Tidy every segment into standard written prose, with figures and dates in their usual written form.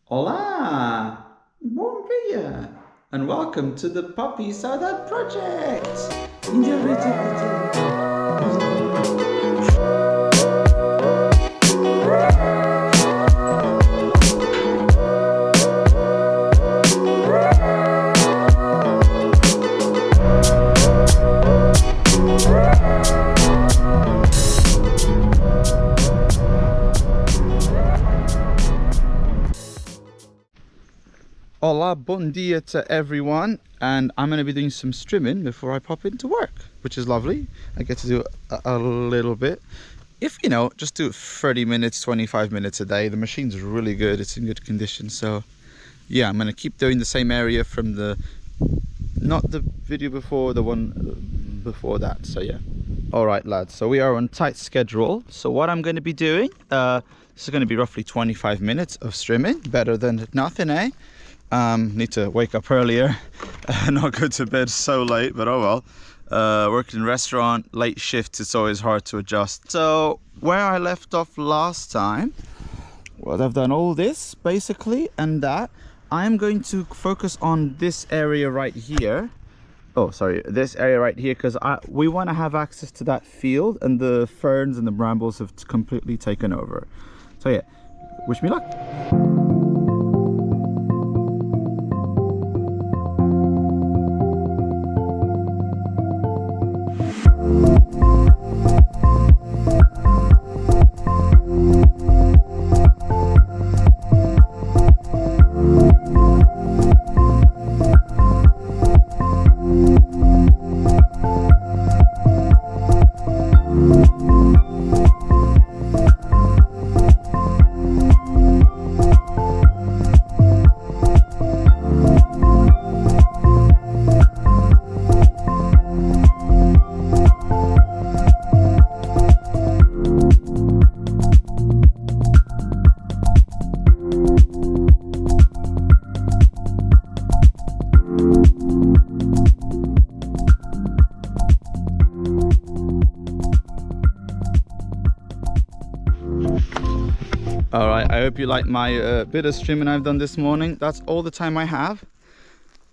Olá! Bom dia! And welcome to the Puppy Saudade Project! Hola, bon dia to everyone, and I'm going to be doing some strimming before I pop into work, which is lovely. I get to do a little bit. If, you know, just do it 30 minutes, 25 minutes a day. The machine's really good, it's in good condition, so yeah, I'm going to keep doing the same area from not the video before, the one before that, so yeah. Alright lads, so we are on tight schedule, so what I'm going to be doing, this is going to be roughly 25 minutes of strimming, better than nothing, eh? Need to wake up earlier, not go to bed so late, but oh well. Worked in restaurant, late shifts, it's always hard to adjust. So where I left off last time, well, I've done all this basically, and that I'm going to focus on this area right here. Oh, sorry, this area right here, because we want to have access to that field, and the ferns and the brambles have completely taken over. So yeah, wish me luck. Alright, I hope you like my bit of strimming I've done this morning. That's all the time I have.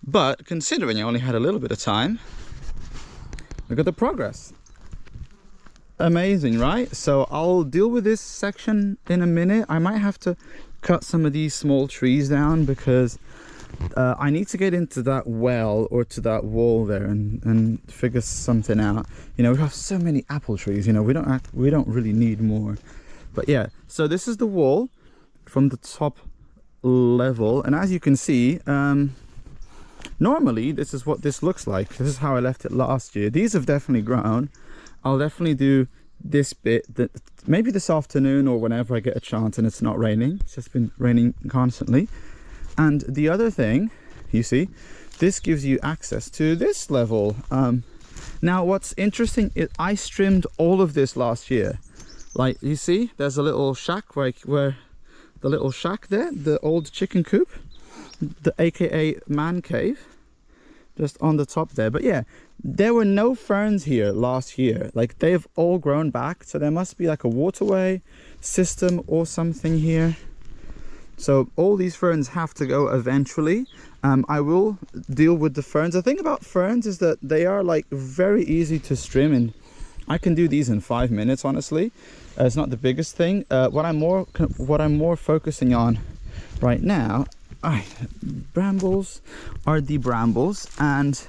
But considering I only had a little bit of time, look at the progress. Amazing, right? So I'll deal with this section in a minute. I might have to cut some of these small trees down because I need to get into that well or to that wall there and figure something out. You know, we have so many apple trees, you know, we don't really need more. But yeah, so this is the wall from the top level, and as you can see, normally this is what this looks like. This is how I left it last year. These have definitely grown. I'll definitely do this bit maybe this afternoon or whenever I get a chance and it's not raining. It's just been raining constantly. And the other thing, you see, this gives you access to this level. Now what's interesting is I trimmed all of this last year. Like you see, there's a little shack where the little shack there, the old chicken coop, the AKA man cave, just on the top there. But yeah, there were no ferns here last year. Like they've all grown back, so there must be like a waterway system or something here. So all these ferns have to go eventually. I will deal with the ferns. The thing about ferns is that they are like very easy to trim, and I can do these in 5 minutes, honestly. It's not the biggest thing. What I'm more focusing on right now, brambles are the brambles, and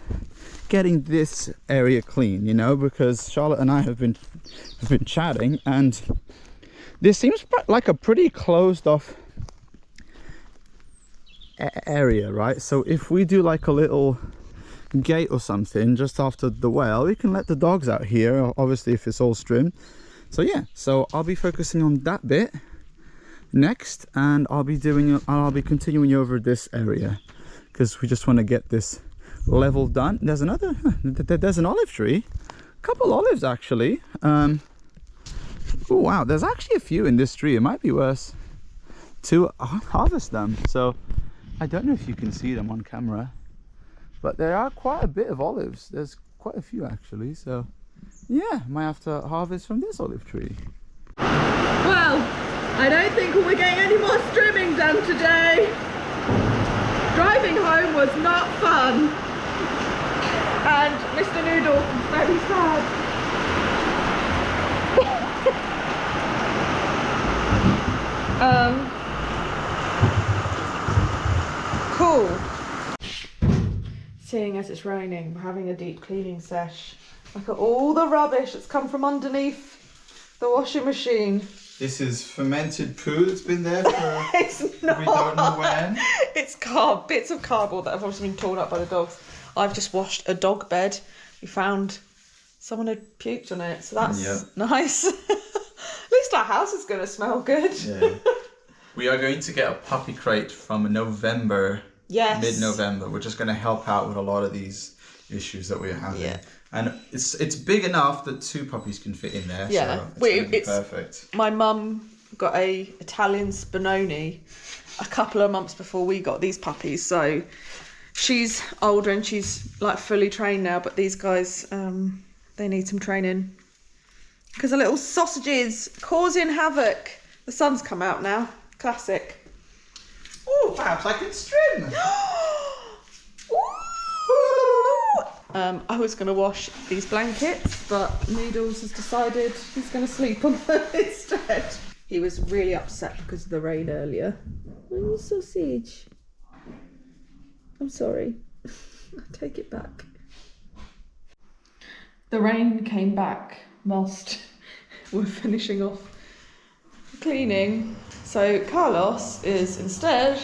getting this area clean, you know, because Charlotte and I have been chatting, and this seems like a pretty closed off area, right? So if we do like a little gate or something just after the well, we can let the dogs out here, obviously if it's all trimmed. So yeah, so I'll be focusing on that bit next, and I'll be continuing over this area because we just want to get this level done. There's an olive tree, a couple olives actually. Oh wow, there's actually a few in this tree. It might be worth to harvest them. So I don't know if you can see them on camera, but there are quite a bit of olives. There's quite a few actually, so yeah, might have to harvest from this olive tree. Well, I don't think we're getting any more strimming done today. Driving home was not fun. And Mr. Noodle is very sad. Cool. Seeing as it's raining, we're having a deep cleaning sesh. Look at all the rubbish that's come from underneath the washing machine. This is fermented poo that's been there for It's not. we don't know when. It's bits of cardboard that have obviously been torn up by the dogs. I've just washed a dog bed. We found someone had puked on it, so that's nice. At least our house is going to smell good. Yeah. We are going to get a puppy crate from November. Yes. Mid-November. We're just going to help out with a lot of these issues that we're having. Yeah. And it's big enough that 2 puppies can fit in there. Yeah. So it's perfect. My mum got a Italian Spinoni a couple of months before we got these puppies, so she's older and she's like fully trained now, but these guys, they need some training. Because the little sausages causing havoc. The sun's come out now. Classic. Oh, perhaps I can strim. I was going to wash these blankets, but Noodles has decided he's going to sleep on them instead. He was really upset because of the rain earlier. Oh, you sausage. I'm sorry. I take it back. The rain came back whilst we're finishing off cleaning. So Carlos is instead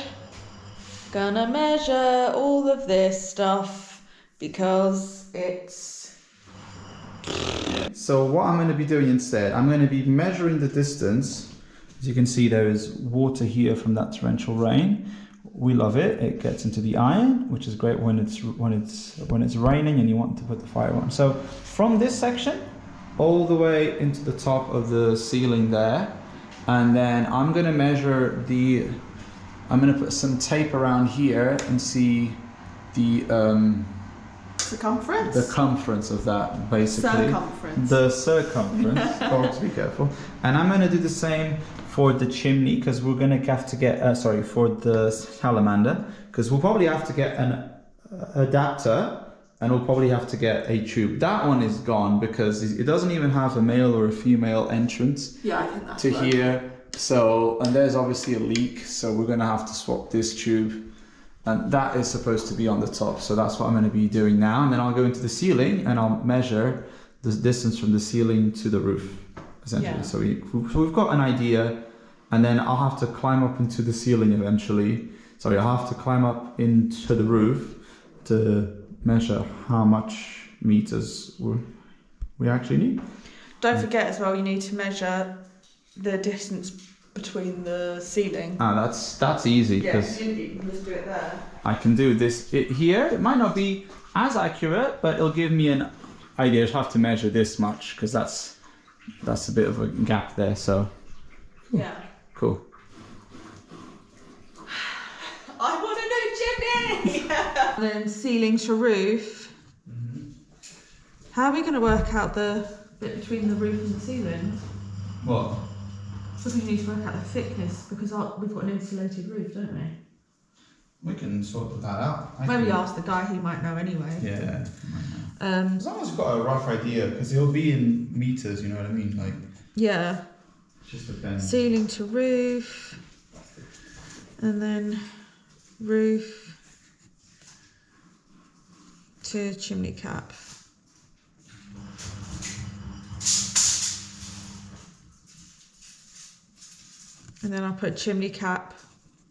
gonna measure all of this stuff because it's... So what I'm going to be doing instead, I'm going to be measuring the distance. As you can see, there is water here from that torrential rain. We love it. It gets into the iron, which is great when it's raining and you want to put the fire on. So from this section all the way into the top of the ceiling there, and then I'm going to measure I'm going to put some tape around here and see the circumference of that, basically. The circumference. Oh, be careful. And I'm going to do the same for the chimney, because we're going to have to get for the salamander, because we'll probably have to get an adapter, and we'll probably have to get a tube. That one is gone because it doesn't even have a male or a female entrance. Yeah, I think that's to here. So, and there's obviously a leak, so we're going to have to swap this tube. And that is supposed to be on the top, so that's what I'm going to be doing now. And then I'll go into the ceiling and I'll measure the distance from the ceiling to the roof, essentially. Yeah. So we've got an idea, and then I'll have to climb up into the ceiling eventually. Sorry, I'll have to climb up into the roof to measure how much meters we actually need. Don't forget as well, you need to measure the distance between the ceiling. That's easy, because you can just do it there. I can do this here. It might not be as accurate, but it'll give me an idea. I'll have to measure this much, because that's a bit of a gap there. So yeah, cool. I want a new chimney. And then ceiling to roof. Mm-hmm. How are we going to work out the bit between the roof and the ceiling? What? So we need to work out the thickness, because we've got an insulated roof, don't we? We can sort that out. Maybe ask the guy, he might know anyway. Yeah, he might know. As long as you've got a rough idea, because it'll be in meters, you know what I mean? Like, yeah. It just depends. Ceiling to roof, and then roof to chimney cap. And then I'll put chimney cap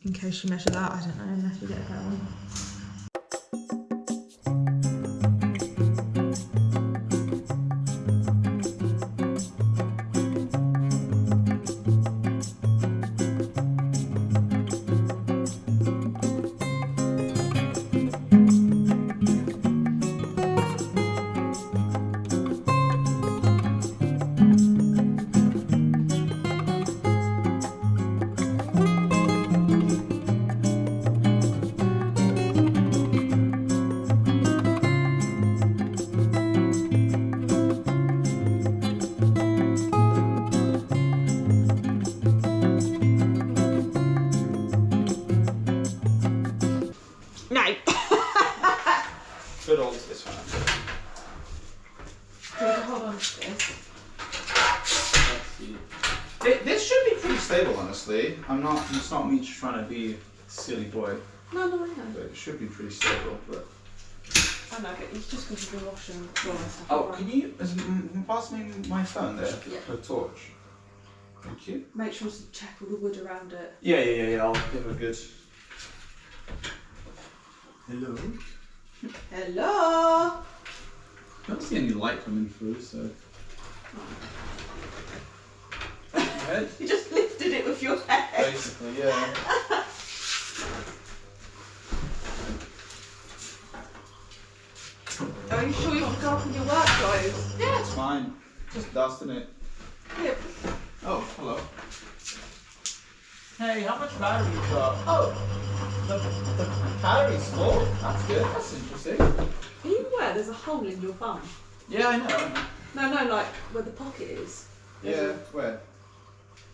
in case you measure that. I don't know, unless we get a better one. No. Good old this one. Hold on to this. Let's see. This should be pretty stable, honestly. It's not me trying to be a silly boy. No, I know. But it should be pretty stable. But I know, but it's just because you've been washing and stuff. oh, can you pass me my phone there? Yeah. A torch. Thank you. Make sure to check all the wood around it. Yeah. I'll give a good. Hello. Hello. I don't see any light coming through, so. Head. You just lifted it with your head. Basically, yeah. Are you sure you want to go up in your work clothes? Yeah, it's fine. Just dust in it. Yep. Oh, hello. Hey, how much battery you got? Oh, The battery's full. That's good. That's interesting. are you aware there's a hole in your bum? Yeah, I know. No, like where the pocket is. Yeah, where?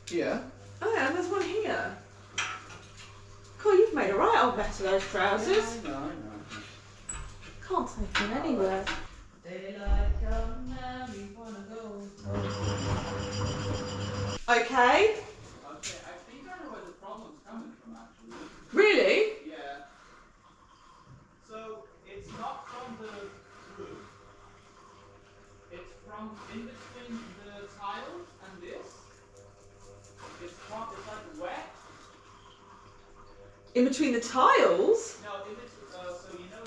Here? Oh yeah, and there's one here. Cool, you've made a right old mess of those trousers. I know. Can't take them anywhere. Daylight come now, we wanna go. Okay. Okay, I think I know where the problem's coming from, actually. Really? Yeah. So, it's not from the roof. It's from in between the tiles and this. It's like wet. In between the tiles? No, in between, so you know.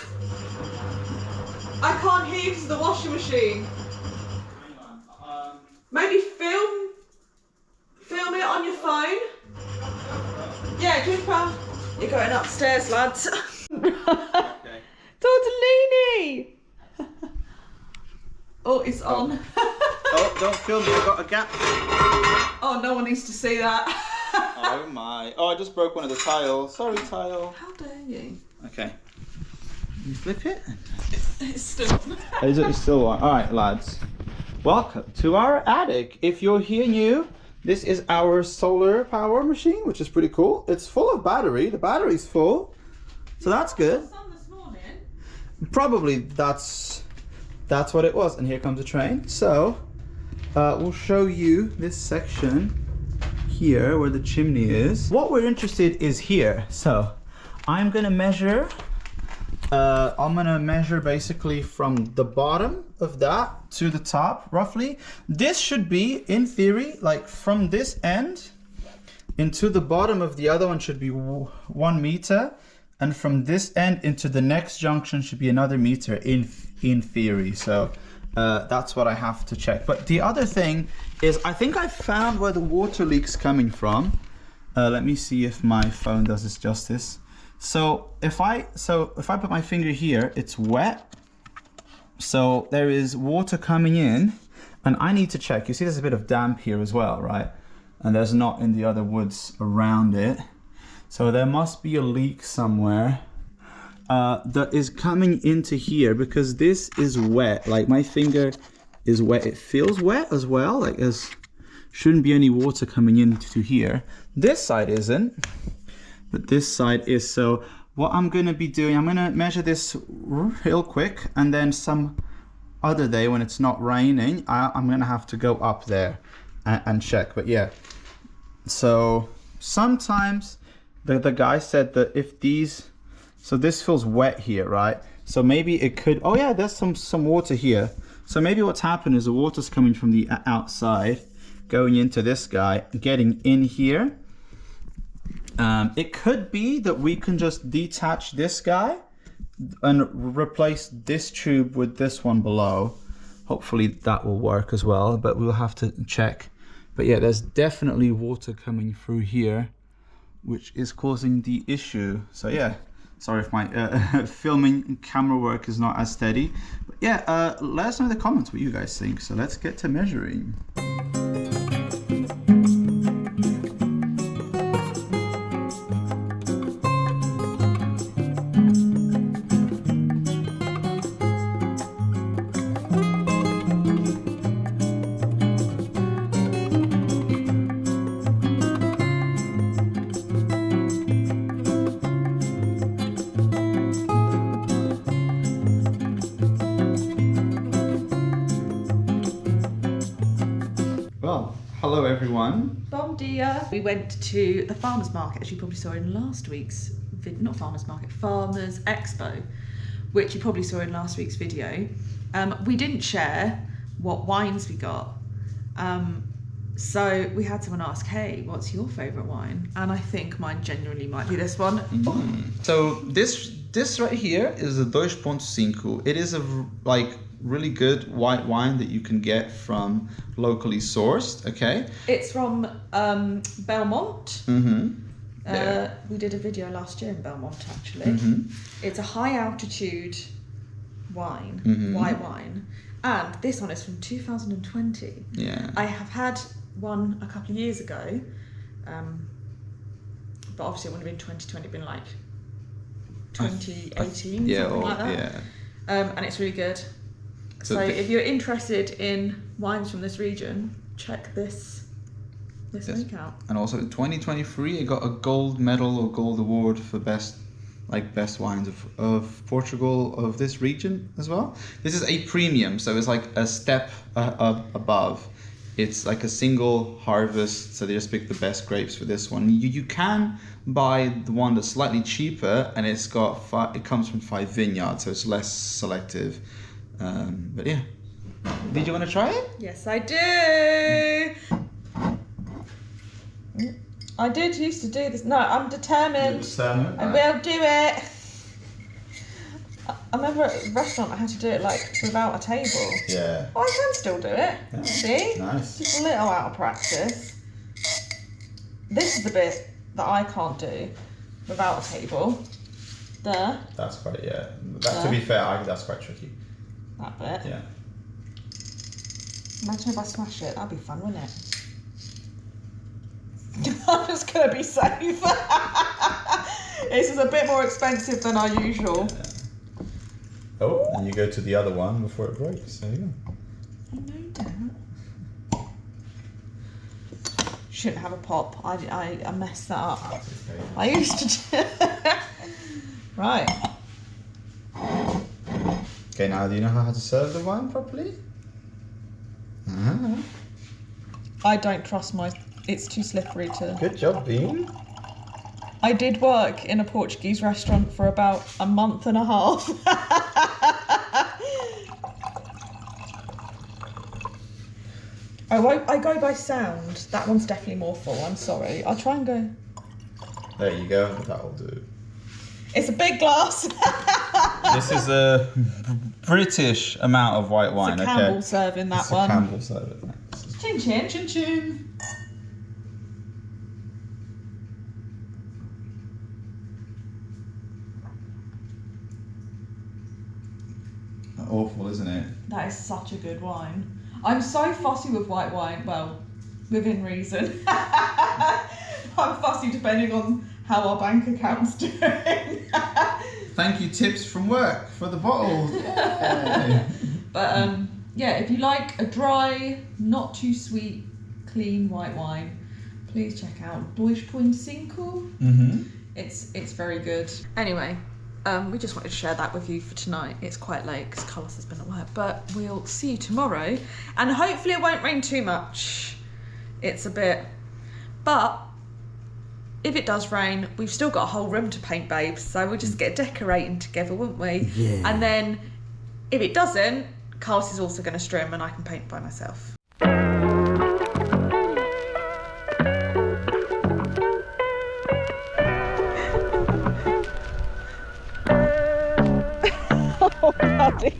I can't hear you because of the washing machine. Hang on. Maybe film it on your phone. Yeah, Juniper. You're going upstairs, lads. Okay. Tortellini! Oh, it's on. Oh, don't film me, I've got a gap. Oh, no one needs to see that. Oh my. Oh, I just broke one of the tiles. Sorry, tile. How dare you? Okay. You flip it? It's still on. It's still on. Alright, lads. Welcome to our attic. If you're here new, this is our solar power machine, which is pretty cool. It's full of battery. The battery's full. So that's good. Sun this morning. Probably that's what it was. And here comes the train. So we'll show you this section here where the chimney is. What we're interested is here. So I'm gonna measure basically from the bottom of that to the top roughly. This should be, in theory, like from this end into the bottom of the other one should be 1 meter, and from this end into the next junction should be another meter in theory. So that's what I have to check. But the other thing is, I think I found where the water leak's coming from. Let me see if my phone does this justice. So if I put my finger here, it's wet. So there is water coming in, and I need to check. You see there's a bit of damp here as well, right? And there's not in the other woods around it. So there must be a leak somewhere that is coming into here, because this is wet. Like my finger is wet. It feels wet as well. Like there's shouldn't be any water coming into here. This side isn't, but this side is. So what I'm gonna be doing, I'm gonna measure this real quick, and then some other day when it's not raining, I'm gonna have to go up there and check. But yeah, so sometimes the guy said that if these, so this feels wet here, right? So maybe it could, oh yeah, there's some water here. So maybe what's happened is the water's coming from the outside, going into this guy, getting in here. It could be that we can just detach this guy and replace this tube with this one below. Hopefully that will work as well, but we'll have to check. But yeah, there's definitely water coming through here, which is causing the issue. So yeah, sorry if my filming camera work is not as steady. But yeah, let us know in the comments what you guys think. So let's get to measuring. everyone. Bom dia. We went to the farmers market, as you probably saw in last week's not farmers market, farmers expo, which you probably saw in last week's video. We didn't share what wines we got. So we had someone ask, hey, what's your favourite wine? And I think mine genuinely might be this one. So this right here is a 2.5. It is a really good white wine that you can get from locally sourced, okay? It's from Belmont. We did a video last year in Belmont, actually. It's a high altitude wine, white wine. And this one is from 2020. Yeah. I have had one a couple of years ago, but obviously it wouldn't have been 2020, it'd been like 2018, something like that. Yeah. And it's really good. So if you're interested in wines from this region, check this link out. And also in 2023, it got a gold medal or gold award for best wines of Portugal, of this region as well. This is a premium, so it's like a step above. It's like a single harvest, so they just pick the best grapes for this one. You can buy the one that's slightly cheaper, and it comes from 5 vineyards, so it's less selective. But yeah, did you want to try it? Yes, I do. I did used to do this. No, I'm determined. I will do it. I remember at a restaurant I had to do it like without a table. Yeah. Oh, I can still do it. Yeah. See? Nice. Just a little out of practice. This is the bit that I can't do without a table. There. That's quite, to be fair, that's quite tricky. That bit. Yeah. Imagine if I smash it. That'd be fun, wouldn't it? I'm just going to be safe. This is a bit more expensive than our usual. Yeah. Oh, and you go to the other one before it breaks. There you go. No doubt. Shouldn't have a pop. I messed that up. Okay. I used to do. Right. Okay, now do you know how to serve the wine properly? I don't trust it's too slippery to... Good job, Bean. I did work in a Portuguese restaurant for about a month and a half. I go by sound. That one's definitely more full, I'm sorry. I'll try and go... There you go, that'll do. It's a big glass. This is a British amount of white wine, it's a Campbell serving that one. Campbell serving. Chin chin. Chin chin. Awful, isn't it? That is such a good wine. I'm so fussy with white wine. Well, within reason. I'm fussy depending on how our bank account's doing. Thank you, tips from work for the bottle. But yeah, if you like a dry, not too sweet, clean white wine, please check out 2.5. It's very good. Anyway, we just wanted to share that with you for tonight. It's quite late because Carlos has been at work, but we'll see you tomorrow, and hopefully it won't rain too much. It's a bit, but if it does rain, we've still got a whole room to paint, babes, so we'll just get decorating together, won't we? Yeah. And then if it doesn't, Carlos is also going to strim and I can paint by myself. Oh, buddy.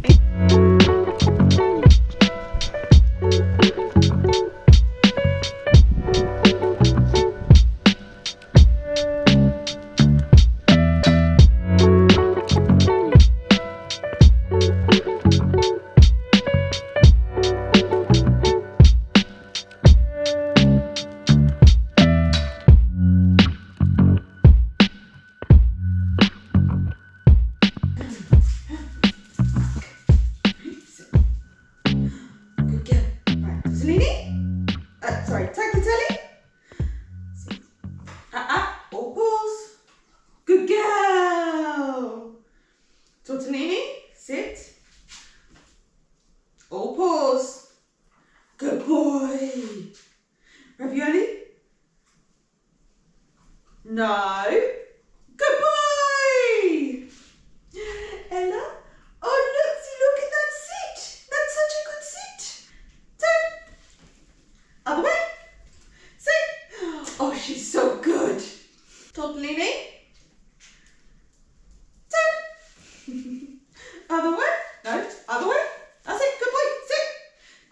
Other way. No, other way. That's it. Good boy. Sit.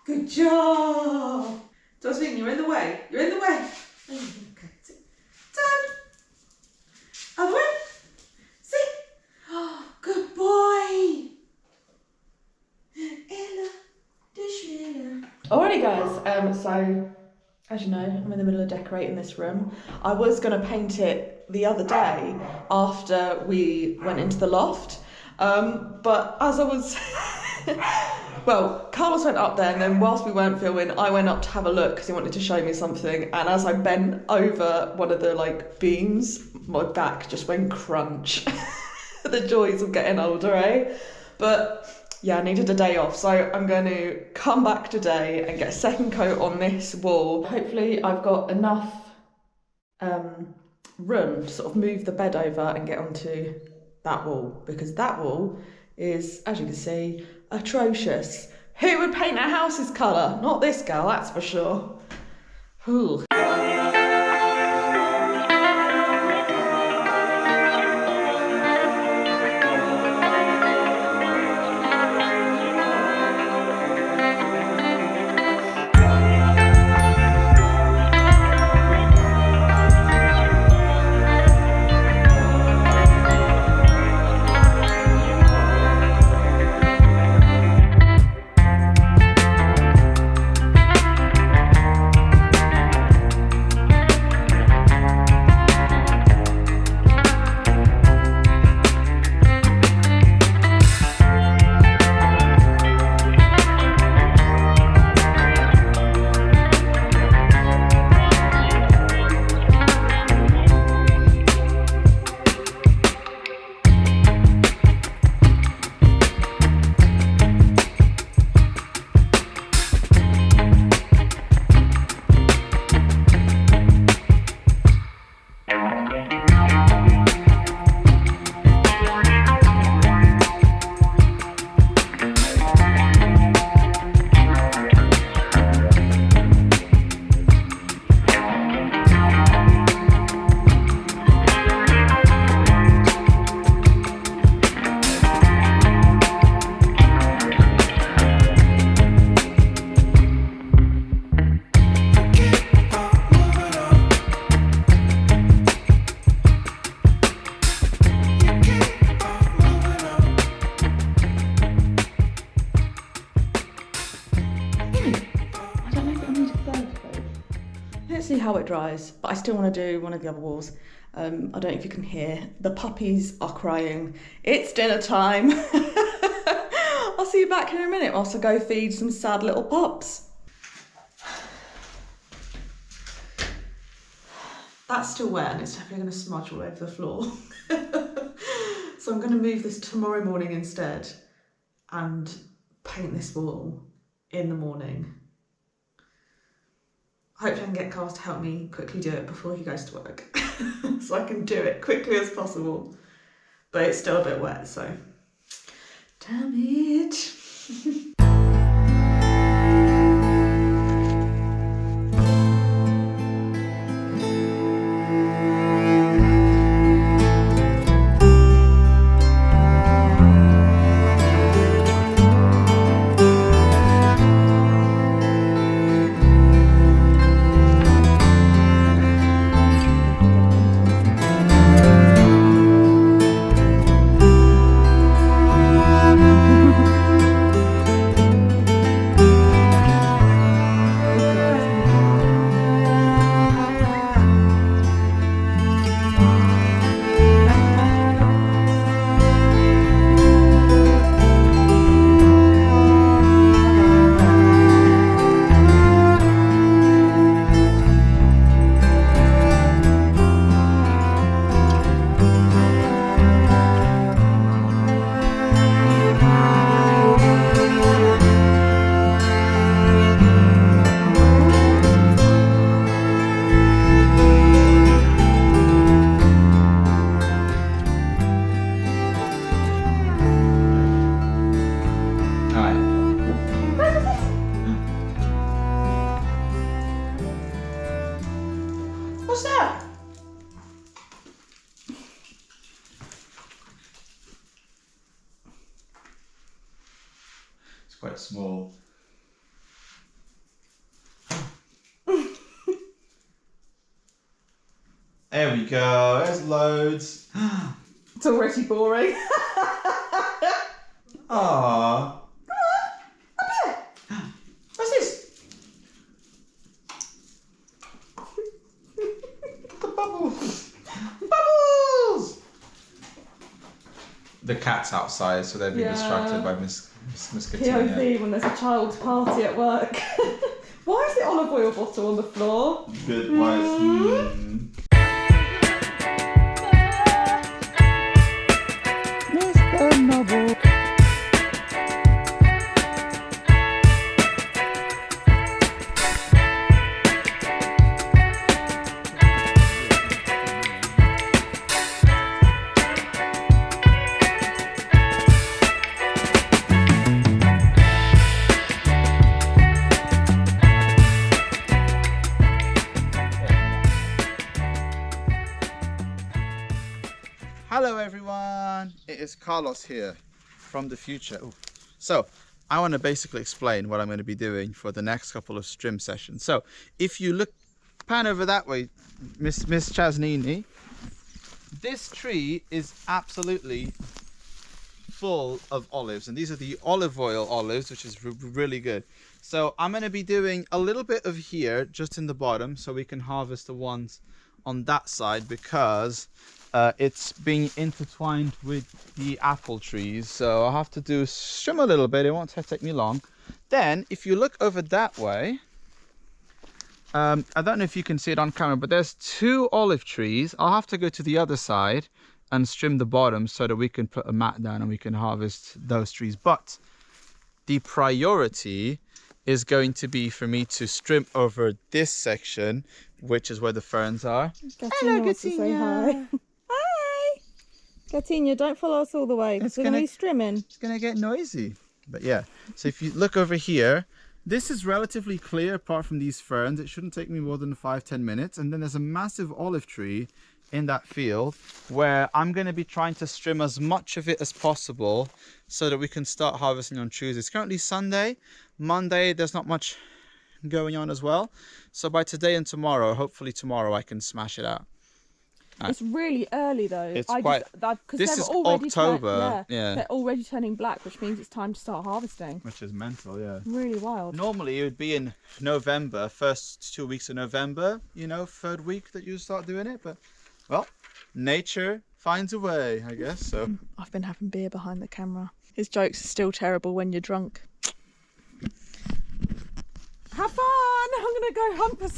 Good job. Josephine, you're in the way. You're in the way. Okay, sit. Turn. Other way. Sit. Oh, good boy. Ella. Alrighty guys, so as you know, I'm in the middle of decorating this room. I was going to paint it the other day after we went into the loft, but as I was, well, Carlos went up there and then whilst we weren't filming, I went up to have a look because he wanted to show me something, and as I bent over one of the like beams, my back just went crunch. The joys of getting older, eh? But yeah, I needed a day off, so I'm going to come back today and get a second coat on this wall. Hopefully I've got enough room to sort of move the bed over and get onto that wall, because that wall is, as you can see, atrocious. Who would paint a house this colour? Not this girl, that's for sure. Ooh. See how it dries, but I still want to do one of the other walls. I don't know if you can hear, the puppies are crying. It's dinner time. I'll see you back in a minute whilst I go feed some sad little pups. That's still wet and it's definitely going to smudge all over the floor. So I'm going to move this tomorrow morning instead and paint this wall in the morning. Hopefully I can get Carl to help me quickly do it before he goes to work. So I can do it quickly as possible. But it's still a bit wet, so damn it. quite small. There we go. There's loads. It's already boring. Aww. What's this? The bubbles. Bubbles. The cat's outside, so they're being distracted by Miss Katina. POV when there's a child's party at work. Why is the olive oil bottle on the floor? Good wise. Mr. Noble. Hello everyone, it is Carlos here from the future. Ooh. So I want to basically explain what I'm going to be doing for the next couple of strim sessions. So if you look, pan over that way, Miss Chasnini, this tree is absolutely full of olives, and these are the olive oil olives, which is really good. So I'm going to be doing a little bit of here just in the bottom so we can harvest the ones on that side, because it's being intertwined with the apple trees, so I'll have to trim a little bit. It won't take me long. Then if you look over that way, I don't know if you can see it on camera, but there's 2 olive trees. I'll have to go to the other side and trim the bottom so that we can put a mat down and we can harvest those trees. But the priority is going to be for me to trim over this section, which is where the ferns are. Hello, Katina. Hi! Katina, don't follow us all the way because we're going to be strimming. It's going to get noisy. But yeah, so if you look over here, this is relatively clear apart from these ferns. It shouldn't take me more than 5-10 minutes. And then there's a massive olive tree in that field where I'm going to be trying to trim as much of it as possible so that we can start harvesting on Tuesday. It's currently Sunday. Monday, there's not much going on as well. So by today and tomorrow, hopefully tomorrow, I can smash it out. It's really early though. It's this is October. Yeah. They're already turning black, which means it's time to start harvesting. Which is mental, yeah. Really wild. Normally it would be in November, first 2 weeks of November, you know, 3rd week that you start doing it. But, well, nature finds a way, I guess, so. I've been having beer behind the camera. His jokes are still terrible when you're drunk. Have fun! I'm going to go hunt for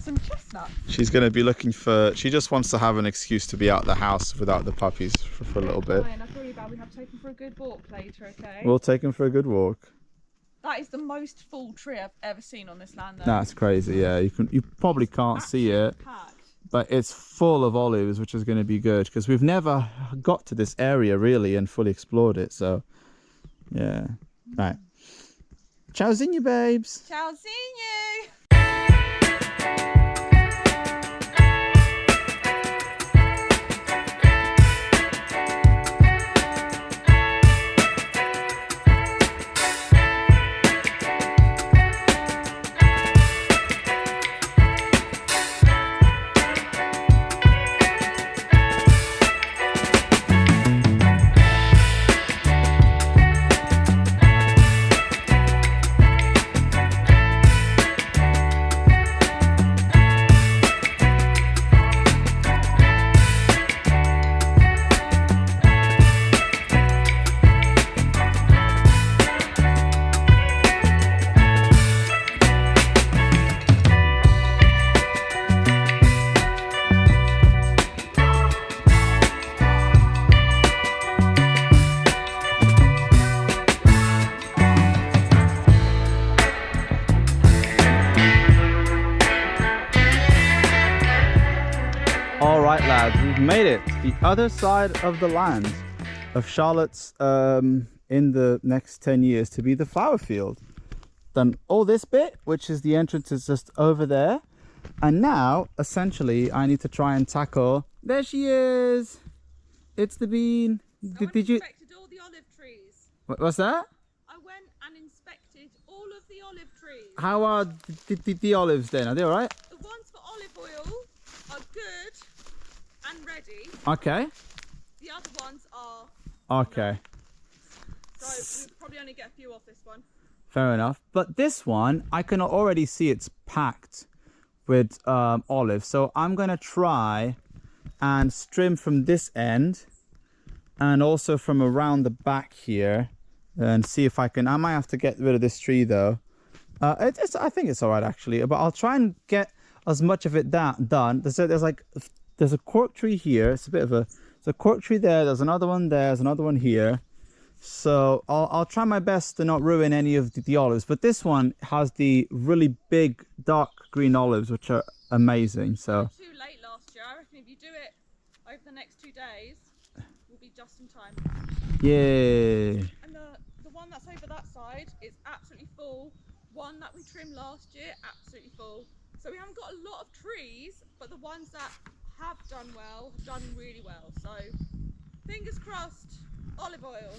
some chestnut. She's going to be looking for, she just wants to have an excuse to be out the house without the puppies for a little bit. Fine, I feel really bad. We have to take them for a good walk later, okay? We'll take them for a good walk. That is the most full tree I've ever seen on this land though. That's crazy, yeah. You probably can't see it, packed. But it's full of olives, which is going to be good because we've never got to this area really and fully explored it, so yeah. Right. Ciao zinyu, babes. Ciao zinyu. We've made it to the other side of the land of Charlotte's in the next 10 years to be the flower field. Done all this bit, which is the entrance is just over there, and now essentially I need to try and tackle, there she is, it's the bean. Did you inspected all the olive trees. what's that? I went and the olive trees. How are the olives then? Are they all right? The ones for olive oil are good and ready. Okay. The other ones are Okay. no. So we'll probably only get a few off this one. Fair enough. But this one, I can already see it's packed with olives. So I'm going to try and trim from this end and also from around the back here and see if I can. I might have to get rid of this tree though. I think it's all right actually, but I'll try and get as much of it done. There's a cork tree here. It's a cork tree there. There's another one there. There's another one here. So I'll try my best to not ruin any of the olives, but this one has the really big dark green olives, which are amazing. So too late last year. I reckon if you do it over the next 2 days, we'll be just in time. yeah. And the one that's over that side is absolutely full. One that we trimmed last year, absolutely full. So we haven't got a lot of trees, but the ones that have done well have done really well. So fingers crossed, olive oil.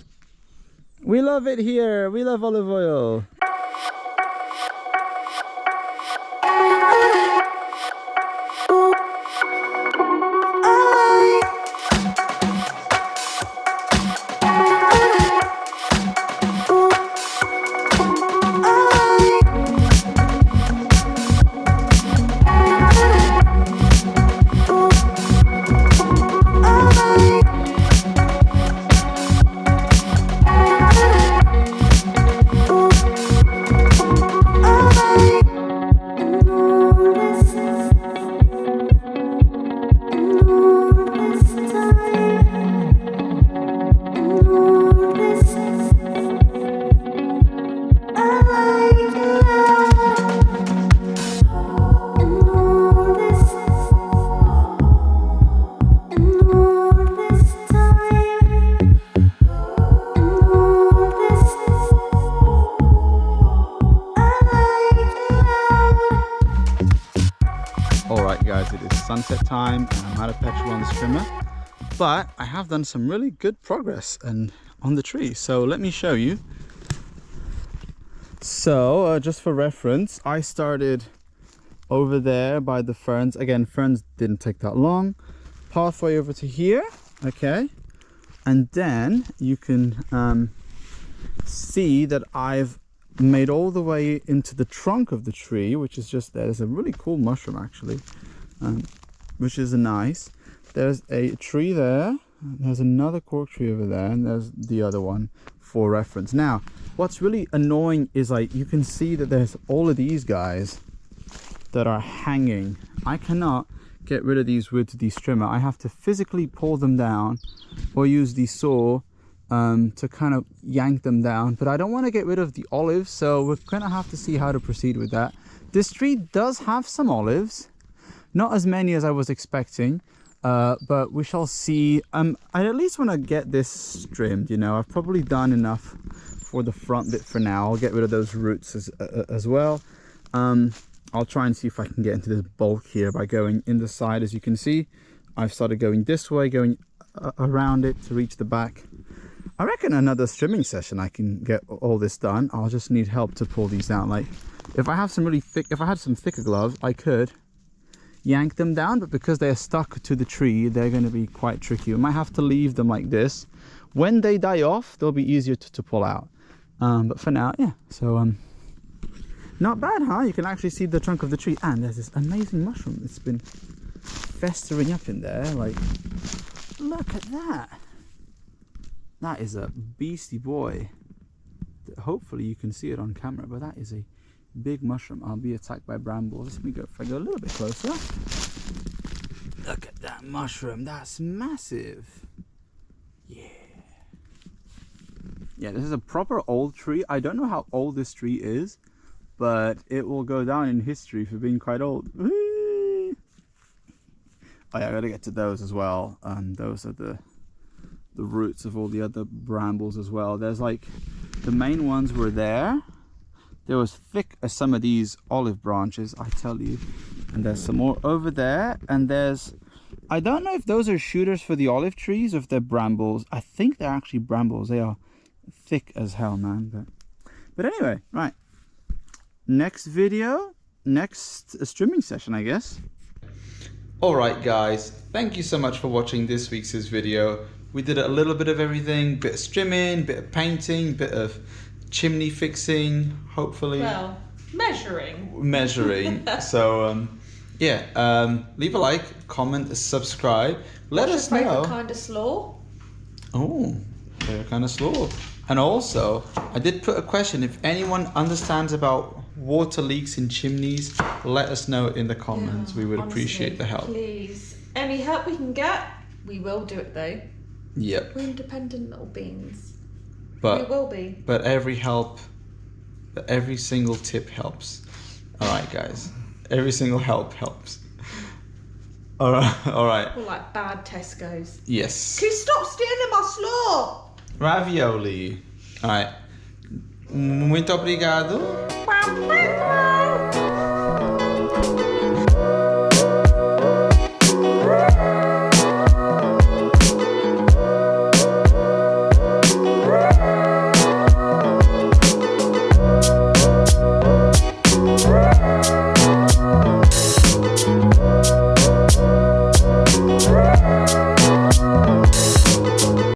We love it here. We love olive oil. Alright guys, it is sunset time and I'm out of petrol on the strimmer, but I have done some really good progress on the tree, so let me show you. So just for reference, I started over there by the ferns. Again, ferns didn't take that long. Pathway over to here, okay, and then you can see that I've made all the way into the trunk of the tree, which is just there. There's a really cool mushroom actually, which is nice. There's a tree there, there's another cork tree over there, and there's the other one for reference. Now what's really annoying is, like, you can see that there's all of these guys that are hanging. I cannot get rid of these with the strimmer. I have to physically pull them down or use the saw to kind of yank them down, but I don't want to get rid of the olives, so we're gonna have to see how to proceed with that. This tree does have some olives, not as many as I was expecting, but we shall see. I at least want to get this trimmed, you know. I've probably done enough for the front bit for now. I'll get rid of those roots as well. I'll try and see if I can get into this bulk here by going in the side. As you can see, I've started going this way, going around it to reach the back. I reckon another strimming session I can get all this done. I'll just need help to pull these down. Like, if I have some really thick, if I had some thicker gloves, I could yank them down, but because they're stuck to the tree, they're going to be quite tricky. We might have to leave them like this. When they die off, they'll be easier to pull out. But for now, yeah. So not bad, huh? You can actually see the trunk of the tree, and there's this amazing mushroom that's been festering up in there. Like, look at that. That is a beastie boy. Hopefully you can see it on camera, but that is a big mushroom. I'll be attacked by brambles. Let me go, if I go a little bit closer. Look at that mushroom. That's massive. Yeah. Yeah, this is a proper old tree. I don't know how old this tree is, but it will go down in history for being quite old. Oh yeah, I gotta get to those as well. Those are the roots of all the other brambles as well. There's like, the main ones were there. They're as thick as some of these olive branches, I tell you. And there's some more over there, and there's, I don't know if those are shooters for the olive trees or if they're brambles. I think they're actually brambles. They are thick as hell, man. But anyway, right, next video, next streaming session, I guess. Alright guys, thank you so much for watching this week's video. We did a little bit of everything, bit of strimming, bit of painting, bit of chimney fixing, hopefully. Well, measuring. So leave a like, comment, subscribe. Let us know. Favourite kind of slaw? Oh, favorite kind of slaw. And also, I did put a question. If anyone understands about water leaks in chimneys, let us know in the comments. We would appreciate the help. Please. Any help we can get, we will do it though. Yep. We're independent little beings. But we will be. But every single tip helps. Alright guys. Every single help helps. Alright. We're like bad Tesco's. Yes. Can you stop stealing my slaw? Ravioli. Alright. Muito obrigado.